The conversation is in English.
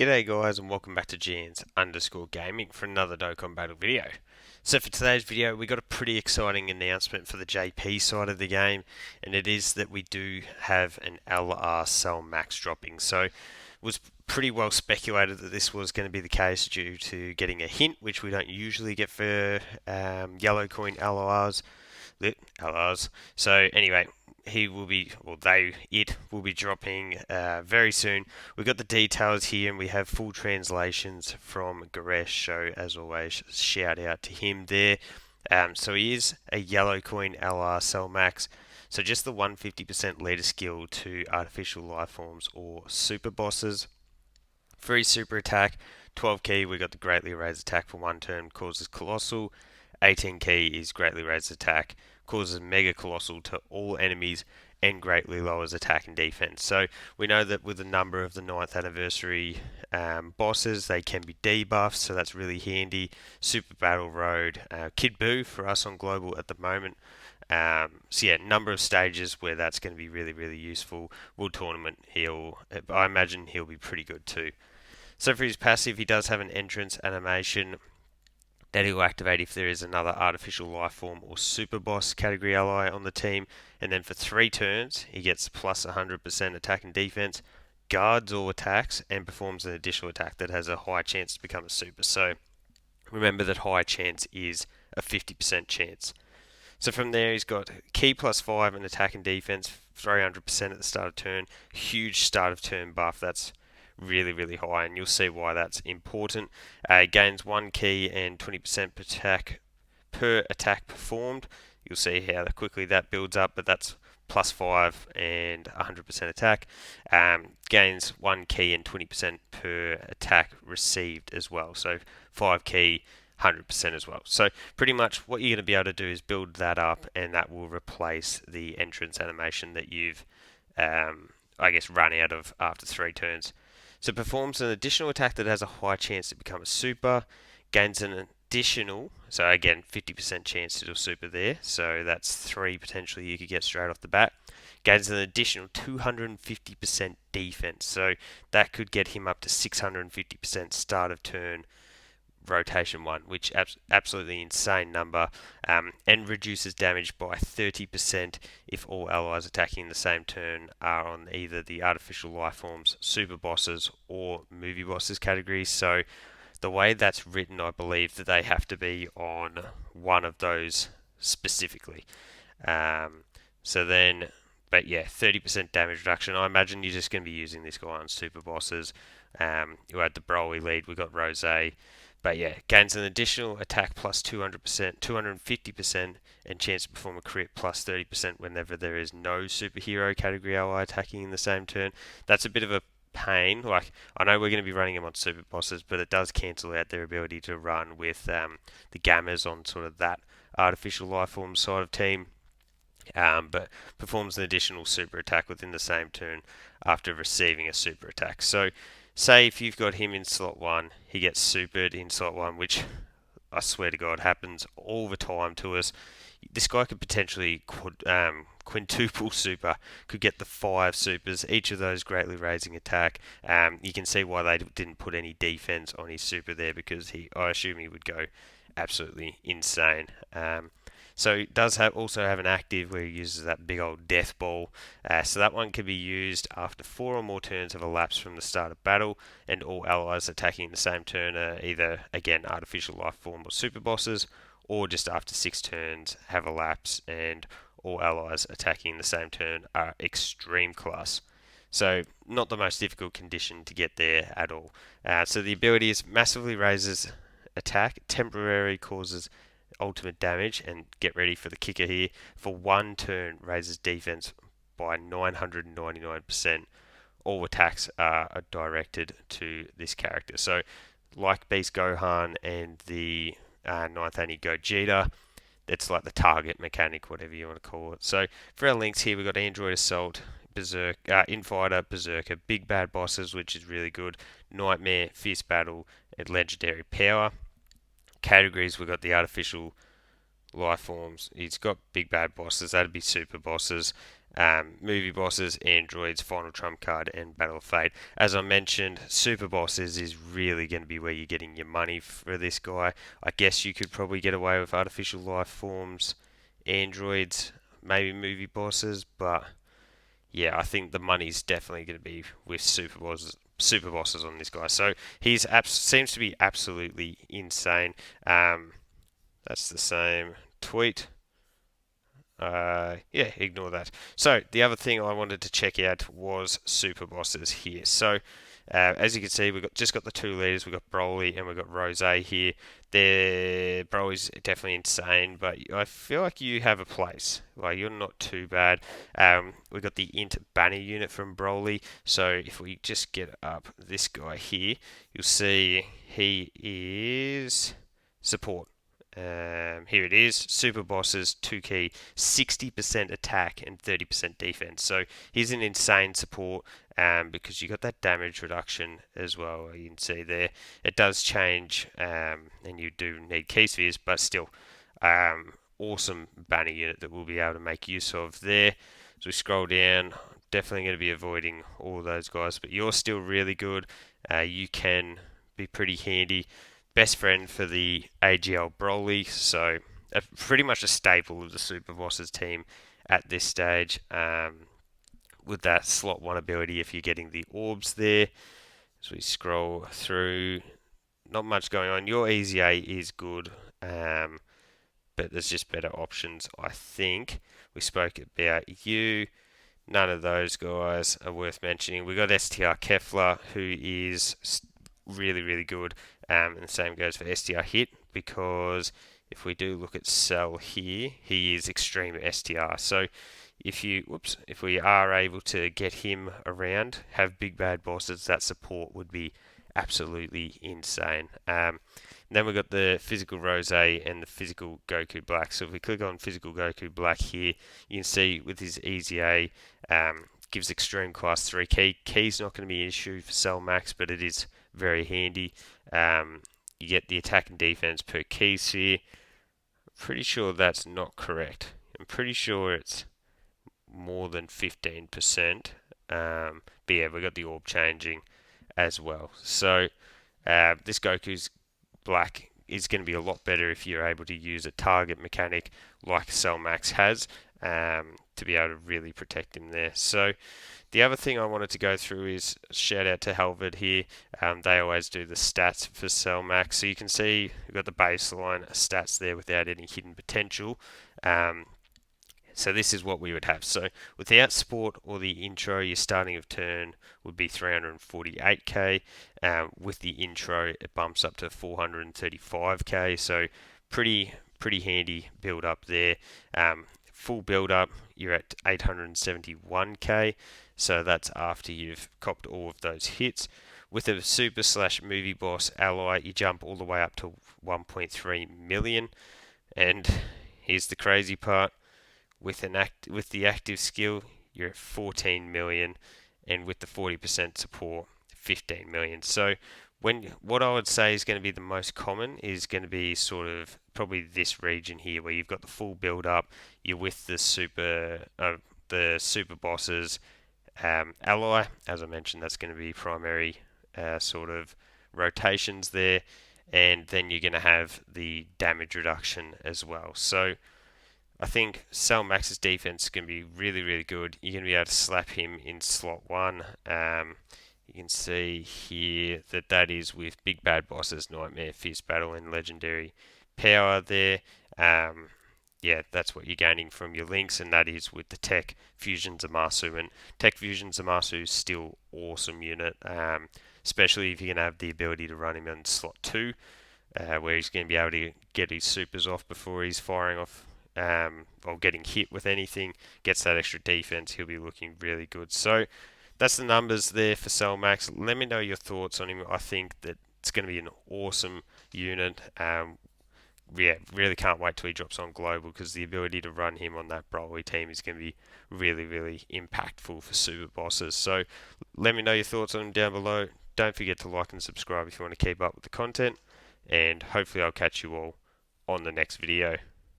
G'day guys and welcome back to GNs_gaming for another Dokkan Battle video. So for today's video we got a pretty exciting announcement for the JP side of the game, and it is that we do have an STR Cell Max dropping. So it was pretty well speculated that this was going to be the case due to getting a hint, which we don't usually get for yellow coin LRs. So anyway, it will be dropping very soon. We've got the details here and we have full translations from Garesh, so as always, shout out to him there. So he is a yellow coin LR Cell Max. So just the 150% leader skill to artificial life forms or super bosses. For his super attack, 12 key, we got the greatly raised attack for one turn, causes colossal. 18 key is greatly raised attack, causes mega colossal to all enemies, and greatly lowers attack and defense. So we know that with a number of the 9th anniversary bosses, they can be debuffed, so that's really handy. Super Battle Road, Kid Buu for us on global at the moment. So yeah, number of stages where that's going to be really useful. World Tournament, I imagine he'll be pretty good too. So for his passive, he does have an entrance animation that he'll activate if there is another artificial life form or super boss category ally on the team. And then for 3 turns, he gets plus 100% attack and defense, guards all attacks, and performs an additional attack that has a high chance to become a super. So remember that high chance is a 50% chance. So from there, he's got key plus 5 and attack and defense, 300% at the start of turn. Huge start of turn buff. That's really high, and you'll see why that's important. Gains 1 key and 20% per attack performed. You'll see how quickly that builds up, but that's plus 5 and 100% attack. Gains 1 key and 20% per attack received as well. So 5 key, 100% as well. So pretty much what you're going to be able to do is build that up, and that will replace the entrance animation that you've, run out of after 3 turns. So performs an additional attack that has a high chance to become a super, gains an additional, so again 50% chance to do a super there, so that's 3 potentially you could get straight off the bat. Gains an additional 250% defense, so that could get him up to 650% start of turn rotation 1, which absolutely insane number, and reduces damage by 30% if all allies attacking in the same turn are on either the artificial life forms, super bosses, or movie bosses categories. So the way that's written, I believe that they have to be on one of those specifically. But yeah, 30% damage reduction. I imagine you're just going to be using this guy on super bosses. You had the Broly lead, we got Rose. But yeah, gains an additional attack plus 200%, 250%, and chance to perform a crit plus 30% whenever there is no superhero category ally attacking in the same turn. That's a bit of a pain. Like, I know we're going to be running them on super bosses, but it does cancel out their ability to run with the gammas on sort of that artificial life form side of team. But performs an additional super attack within the same turn after receiving a super attack. So say if you've got him in slot 1, he gets supered in slot 1, which I swear to God happens all the time to us. This guy could potentially quintuple super, could get the 5 supers, each of those greatly raising attack. You can see why they didn't put any defense on his super there, because I assume he would go absolutely insane. So it does also have an active where he uses that big old death ball. So that one can be used after 4 or more turns have elapsed from the start of battle, and all allies attacking in the same turn are either, again, artificial life form or super bosses, or just after 6 turns have elapsed and all allies attacking in the same turn are extreme class. So not the most difficult condition to get there at all. So the ability is massively raises attack, temporarily causes ultimate damage, and get ready for the kicker here, for 1 turn raises defense by 999%. All attacks are directed to this character. So like Beast Gohan and the 9th Annie Gogeta, it's like the target mechanic, whatever you want to call it. So for our links here, we've got Android Assault, Infighter, Berserker, Big Bad Bosses, which is really good, Nightmare, Fierce Battle, and Legendary Power. Categories, we've got the artificial life forms. He's got big bad bosses, that'd be super bosses. movie bosses, androids, final trump card, and battle of fate. As I mentioned, super bosses is really going to be where you're getting your money for this guy. I guess you could probably get away with artificial life forms, androids, maybe movie bosses, but yeah, I think the money's definitely going to be with super bosses on this guy. So he's seems to be absolutely insane. That's the same tweet. Yeah, ignore that. So the other thing I wanted to check out was super bosses here. So as you can see, we've just got the two leaders. We've got Broly and we've got Rose here. Broly's definitely insane, but I feel like you have a place. Like, you're not too bad. We've got the Int Banner unit from Broly. So if we just get up this guy here, you'll see he is support. Here it is, super bosses, 2 key, 60% attack and 30% defense. So he's an insane support because you got that damage reduction as well. You can see there it does change, and you do need key spheres, but still, awesome banner unit that we'll be able to make use of there. So we scroll down, definitely going to be avoiding all those guys, but you're still really good. You can be pretty handy. Best friend for the AGL Broly, so pretty much a staple of the Super Bosses team at this stage. With that slot 1 ability, if you're getting the orbs there. As we scroll through, not much going on. Your Easy A is good, but there's just better options, I think. We spoke about you. None of those guys are worth mentioning. We got STR Kefla, who is really, really good. And the same goes for STR Hit, because if we do look at Cell here, he is extreme STR. So if we are able to get him around, have big bad bosses, that support would be absolutely insane. Then we've got the physical Rose and the physical Goku Black. So if we click on physical Goku Black here, you can see with his Easy A, gives extreme class 3 key. Key's not going to be an issue for Cell Max, but it is very handy. You get the attack and defense per key sphere. Pretty sure that's not correct. I'm pretty sure it's more than 15%. But yeah, we've got the orb changing as well. So this Goku's Black is going to be a lot better if you're able to use a target mechanic like Cell Max has, to be able to really protect him there. So the other thing I wanted to go through is shout out to Helved here. They always do the stats for Cell Max. So you can see we've got the baseline stats there without any hidden potential. So this is what we would have. So without support or the intro, your starting of turn would be 348k. With the intro, it bumps up to 435k. So pretty handy build up there. Full build up, you're at 871k. So that's after you've copped all of those hits. With a super / movie boss ally, you jump all the way up to 1.3 million. And here's the crazy part. With the active skill, you're at 14 million, and with the 40% support, 15 million. So what I would say is going to be the most common is going to be sort of probably this region here, where you've got the full build up, you're with the super bosses ally. As I mentioned, that's going to be primary sort of rotations there, and then you're going to have the damage reduction as well. So I think Cell Max's defense is going to be really, really good. You're going to be able to slap him in slot 1. You can see here that is with Big Bad Bosses, Nightmare, Fierce Battle, and Legendary Power there. Yeah, that's what you're gaining from your links, and that is with the Tech Fusion Zamasu. And Tech Fusion Zamasu is still awesome unit, especially if you're going to have the ability to run him on slot 2, where he's going to be able to get his supers off before he's firing off or getting hit with anything. Gets that extra defense, he'll be looking really good. So that's the numbers there for Cell Max. Let me know your thoughts on him. I think that it's going to be an awesome unit. Yeah, really can't wait till he drops on global, because the ability to run him on that Broly team is going to be really, really impactful for super bosses. So let me know your thoughts on him down below. Don't forget to like and subscribe if you want to keep up with the content, and hopefully I'll catch you all on the next video.